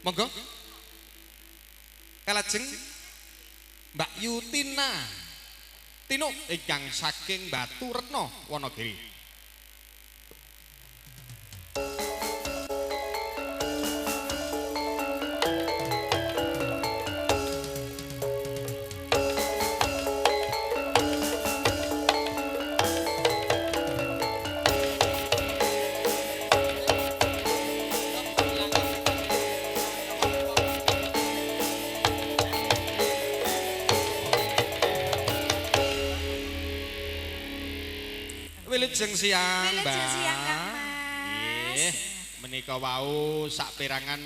Monggo. Kalajeng Mbak Yutina Tino ingkang saking Batu Retno Wonogiri. Wilujeng siang, Mbak. Wilujeng siang, Kang Mas. Nggih, menika wau sak perangan.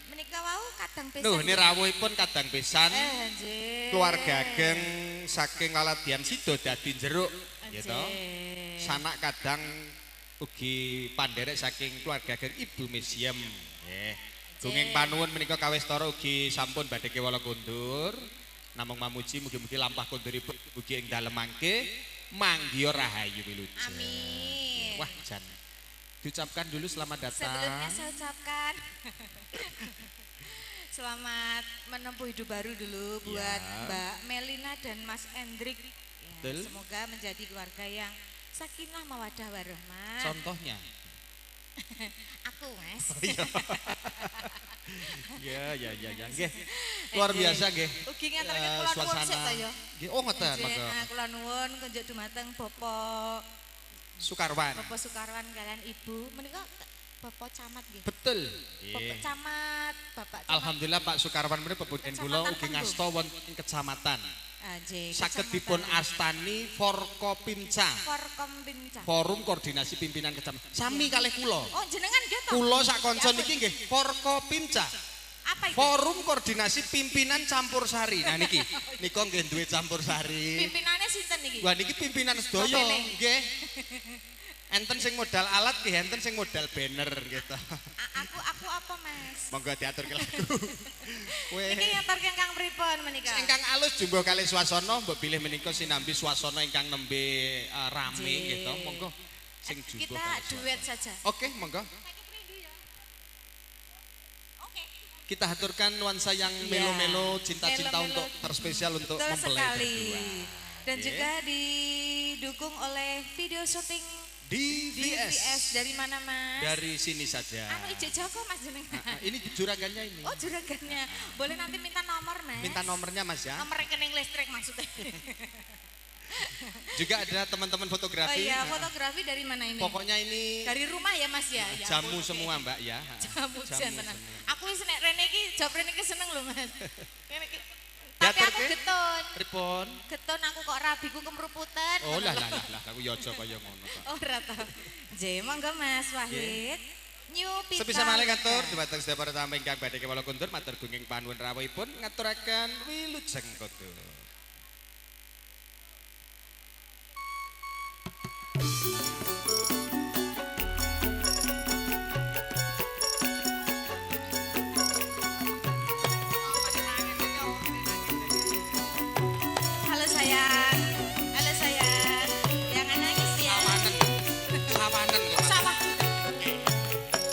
Menika wau kadang pisan. Nuh, ini rawuhipun kadang pisan. Nggih. Keluarga ageng saking Laladian Sido dadi jeruk, gitu. Sanak kadang ugi panderek saking keluarga ageng Ibu Mesiem. Nggih. Gunging panuwun menika kawestara ugi sampun badhe kewala kundur. Namung mamuji mugi-mugi lampah kunduripun ugi ing dalem mangke. Manggio rahayu wilujeng. Amin. Wah, jan. Diucapkan dulu selamat datang. Sebelumnya saya ucapkan selamat menempuh hidup baru dulu buat Mbak Melina dan Mas Endrik. Ya, semoga menjadi keluarga yang sakinah mawaddah warahmah. Contohnya? Aku, Mas. Oh, iya. Ya. Nggih. Luar biasa nggih. Ugi ngaturaken kula nuwun sik ta ya. Nggih, oh ngoten, monggo. Kula nuwun kunjuk dumateng Bapak Sukarwan. Bapak Sukarwan kalian Ibu. Menika Bapak Camat nggih. Betul. Bapak Camat, Bapak Camat. Alhamdulillah Pak Sukarwan menika pepuden kula ugi ngasta wonten kecamatan. Saged dipun astani Forkopimca. Forkompimca. Forum Koordinasi Pimpinan Kecamatan. Sami kalih kula. Oh, jenengan nggih to? Kula sak kanca niki nggih Forkopimca. Apa itu? Forum Koordinasi Pimpinan Campur Sari. Nah niki, nika nggih duwe Campur Sari. Pimpinane sinten niki? Wah niki pimpinan sedaya nggih. Enten sing modal alat nggih, enten sing modal banner gitu. Aku apa, Mas? Monggo diaturke lagu. Niki ngaturke Kang pripun menika? Ingkang alus jumbo kalih swasana, mbok bilih menika sinambi swasana ingkang nembe rame gitu. Monggo sing jumbo. Kita duet saja. Oke, monggo. Kita haturkan nuansa yang melo-melo, cinta-cinta untuk terspesial untuk mempelai berdua. Dan juga didukung oleh video syuting di VS. Dari mana, Mas? Dari sini saja. Anu Ijo Joko, Mas jenengan. Ini juragannya ini. Oh, juragannya. Boleh nanti minta nomor, Mas. Minta nomornya, Mas ya. Nomor rekening listrik maksudnya. Juga ada teman-teman fotografi. Oh iya, fotografi dari mana ini? Pokoknya ini dari rumah ya, Mas ya. Jamu semua, Mbak ya. Jamu tenan. Aku wis nek rene iki job rene iki seneng lho, Mas. Tapi aku getun. Pripun? Getun aku kok rabiku kemruputan. Oh lah, aku yo aja kaya ngono kok. Oh ora to. Nggih, monggo Mas Wahid. New Pita. Sebisa malih ngatur dhumateng sedaya para tamu ingkang badhe kewala kundur matur gunging panuwun rawuhipun ngaturaken wilujeng kondur. Halo sayang. Halo sayang. Jangan nangis ya. Sawanen kok. Sawah.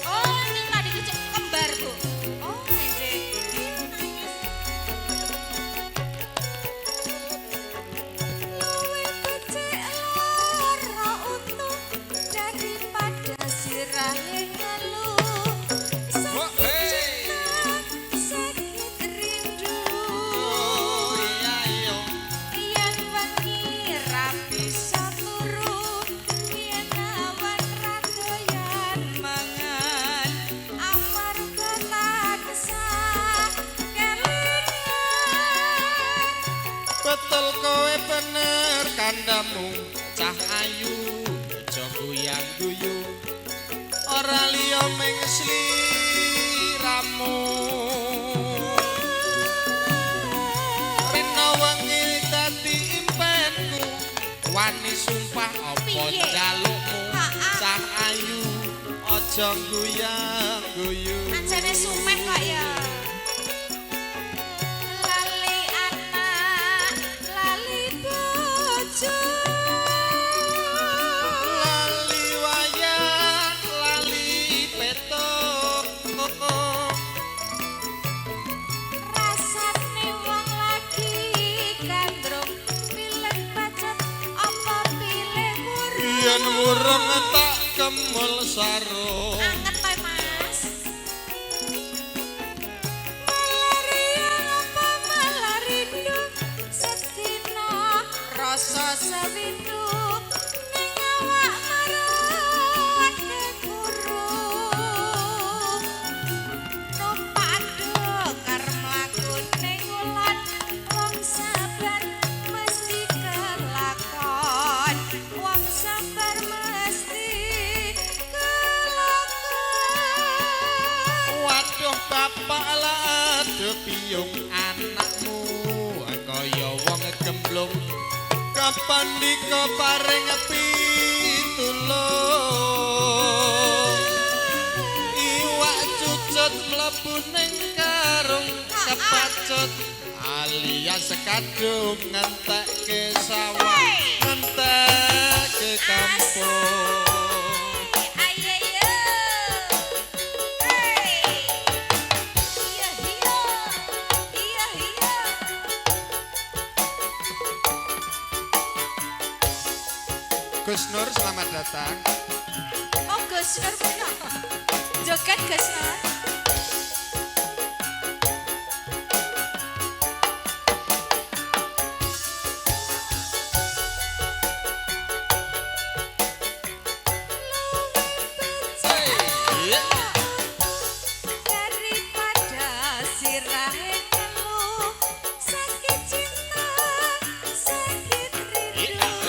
Oh, ini tadi kecil kembar, Bu. Oh, anjir. Luwih becik lara untung daripada sirahe ngeluh. Sakit rindu. Yen wengi rapi saturu, yen awan radoyan mangan, amarga tansah kelingan. Betul kowe bener kandamu cah ayu aja guyang-guyu ora liya ming sliramu rena wengi dadi impenku wani sumpah apa jalukmu cah ayu aja guyang-guyu Anjane sumeh kok ya. Lali anak, lali bojo. lali wayang lali peto urung tak kemul sarung. Anget kowe Mas. Malaria apa malarindu sedina rasa sawindu ning awak marang keguru. Numpak dokar mlaku ning wulan wong sabar mesti kelakon. Wong sabar mesti kelakon. Waduh bapak lah aduh piyung anakmu kaya wong gemblung kapan dika paring pitulung iwak cucut mlebu ning karung kepacut alias kadung ngentekke sawah ngentekke kampung. Gus Nur selamat datang. Oh Gus Nur punya joget Gus Nur. Daripada sirahe ngeluh sakit cinta sakit rindu.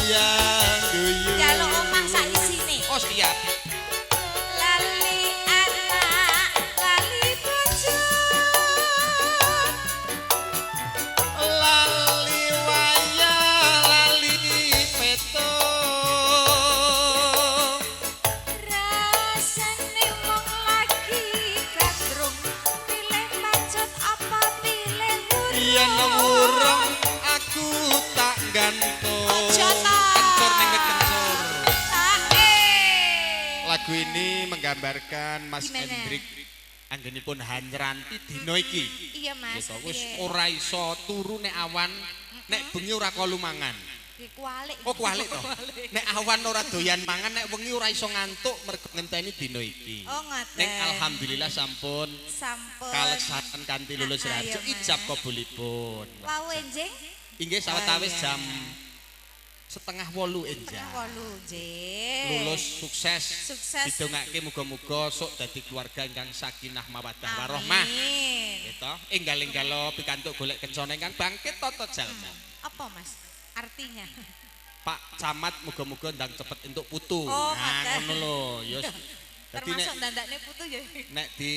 Guyang-guyung Jaluk omah sak isine. Oh siap. Lali anak, lali bojo. Lali wayah, lali peto. Rasane wong lagi gandrung, pilih pacut apa pilih urung. Yen urung aku tak gantung. Kencur ning kencur. Lagu ini menggambarkan Mas Gimana? Hendrik anggenipun hanranti dina iki. Iya Mas. Gitu. Wis Iya. ora iso turu nek awan, nek bengi ora kolu mangan. Kualik. Oh kualik to. Nek awan ora doyan mangan, nek wengi ora iso ngantuk mergo ngenteni dina iki. Oh ngoten. Ning alhamdulillah sampun Sampun. kaleksanan kanthi lulus Ah, rahaja iya, Mas. ijab kabulipun. Wau enjing. Inggih sawetawis iya. jam 7:30 enjang. Wolu nggih. Lulus sukses. Sukses. Didongake muga-muga sok dadi keluarga ingkang sakinah mawaddah warahmah. Amin. Gitu. Enggal-enggalo pikantuk golek kencana ingkang bangkit tata jalma. Apa Mas? Artinya? Pak Camat muga-muga ndang cepet entuk putu. Oh, Nah, ngoten. ngono lho, ya. Dadi Termasuk nek dandakne putu ya. nek di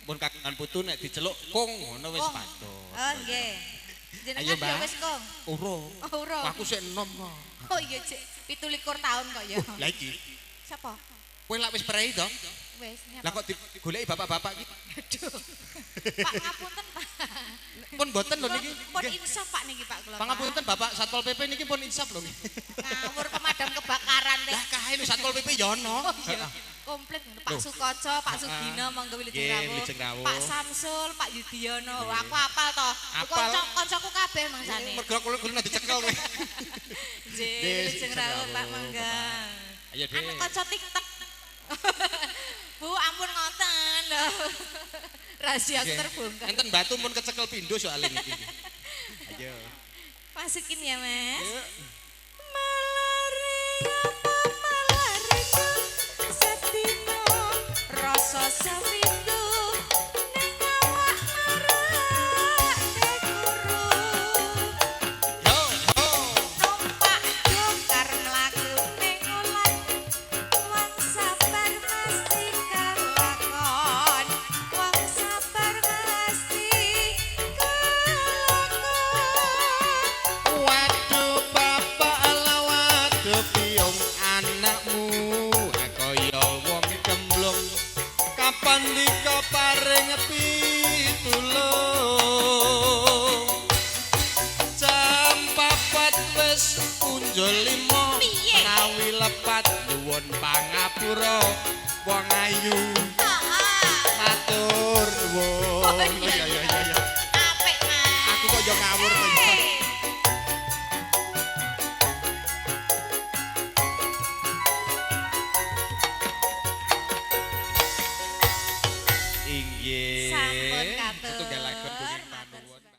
pun kagungan putu nek diceluk kung ngono wis Kong. patut. Oh nggih. Ayo, Jenengan Mbak. ya wis Kong. Urung. Oh urung. Aku sik enom kok. Oh iya Cik, 17 tahun kok ya. Lah iki, Siapa? kowe lak wis prei to? Wis Lah kok digoleki bapak-bapak iki? Aduh. Pak ngapunten Pak. Pun boten lho niki. Pun insaf Pak niki Pak kula. Pak. Pangapunten Bapak Satpol PP niki pun insaf lho. Ngawur pemadam kebakaran teh. Lah kae lho Satpol PP ya ono. Oh iya. Komplit Pak Loh. Sukoco, Pak Sugino monggo Wilujeng Nggih, Rawuh. Wilujeng Rawuh. Pak Samsul, Pak Yudiono. Aku apal to. Apal. Kanca-kancaku kabeh mangsane. Mergo kulo dicekel kowe. Nggih, Nggih, Wilujeng Rawuh Pak mangga. Ayo Dek. Anak kanca TikTok. Bu, ampun ngoten lho. Rahasia Nggih. terbongkar. Enten batu pun kecekel pindho soalnya niki. Ayo. Masukin ya, Mas. Yuk. Malaria malaria sedina rasa sawindu ning awak marak keguru. Yo yo. Numpak dokar mlaku ning ulan wong sabar mesti kelakon. Wong jolimo menawi lepat nyuwun pangapura wong ayu matur nuwun. Apik Mas. Aku kok yo ngawur kok.